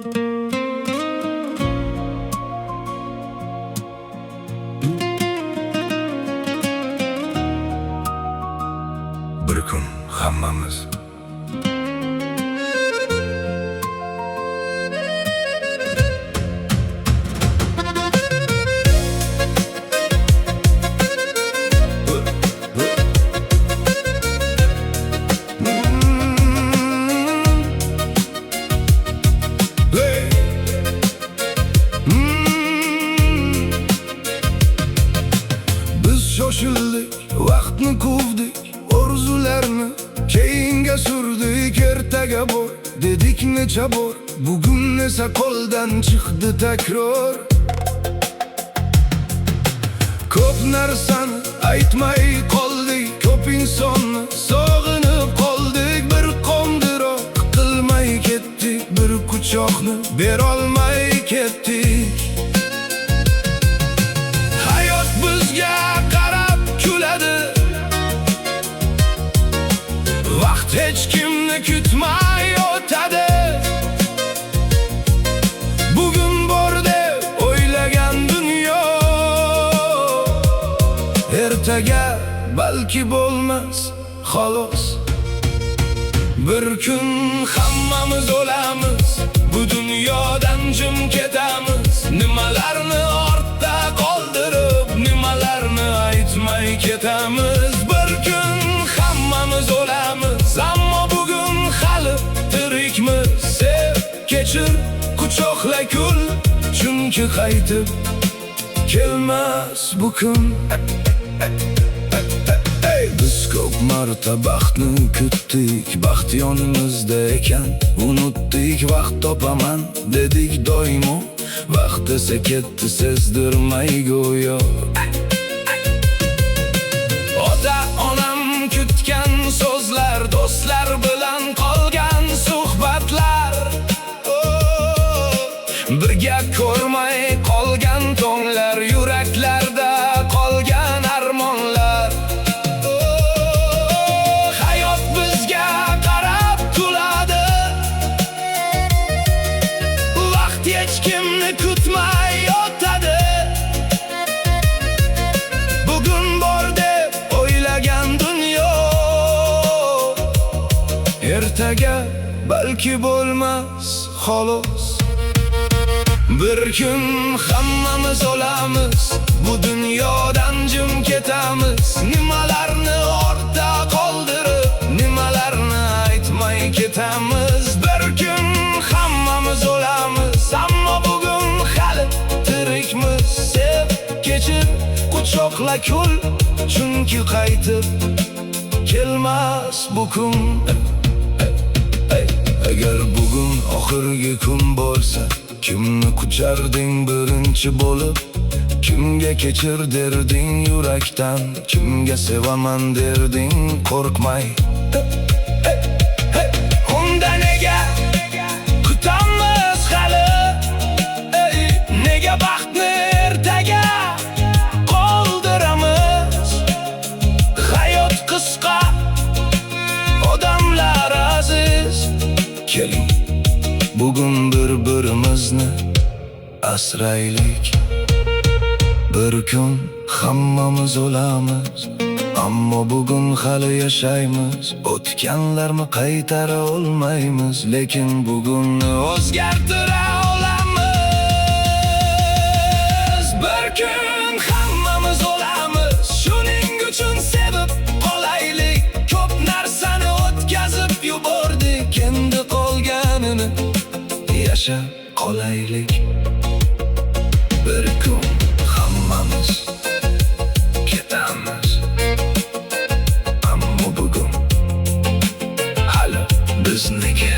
Bir kun hammamiz biz shoshildik, vaqtni quvdik, orzularni keyinga surdik. Ertaga bor dedik necha bor, bugun esa qo'ldan chiqdi takror. Ko'p narsani aytmay qoldik, ko'p insonni sog'inib qoldik. Bir qo'ndiroq qilmay ketdik, bir quchoqni berolmay ketdik. Hayot bizga qarab kuladi, vaqt hech kimni kutmay o'tadi. Bugun bor deb o'ylagan dunyo, ertaga balki bo'lmas xolos. Bir kun hammamiz o'lamiz, bu dunyodan jim ketamiz. Nimalarni ortda qoldirib, nimalarni aytmay ketamiz. Bir kun hammamiz o'lamiz, ammo bugun hali tirikmiz. Sev, kechir, quchoqla kul, chunki qaytib kelmas bu kun. Biz ko'p marta baxtni kutdik, baxt yonimizda ekan unutdik. Vaqt topaman dedik doimo, vaqt esa ketdi sezdirmay go'yo. Ota onam kutgan so'zlar, do'stlar bilan qolgan suhbatlar, birga ko'rmay qolgan tonglar, yuraklarda qolgan armonlar. Hayot bizga qarab kuladi, vaqt hech kimni kutmay o'tadi. Bugun bor deb o'ylagan dunyo, ertaga balki bo'lmas xolos. Bir kun hammamiz o'lamiz, bu dunyodan jim ketamiz. Nimalarni ortda qoldirib, nimalarni aytmay ketamiz. Bir kun hammamiz o'lamiz, ammo bugun hali tirikmiz. Sev, kechir, quchoqla kul, chunki qaytib kelmas bu kun. Agar bugun oxirgi kun bo'lsa, kimni qucharding birinchi bo'lib? Kimga kechir derding yurakdan, kimga sevaman derding qo'rqmay? Unda nega kutamiz hali? Nega baxtni ertaga qoldiramiz? Hayot qisqa, odamlar aziz. Keling, bugun bir-birimizni asraylik. Bir kun hammamiz o'lamiz, ammo bugun hali yashaymiz. O'tganlarni qaytara olmaymiz, lekin bugunni o'zgartira olamiz. Bir kun hammamiz o'lamiz, shuning uchun sevib qolaylik. Ko'p narsani o'tkazib yubordik, endi qolganini yashab qolaylik. Bir kun hammamiz ketamiz, ammo bugun hali bizniki.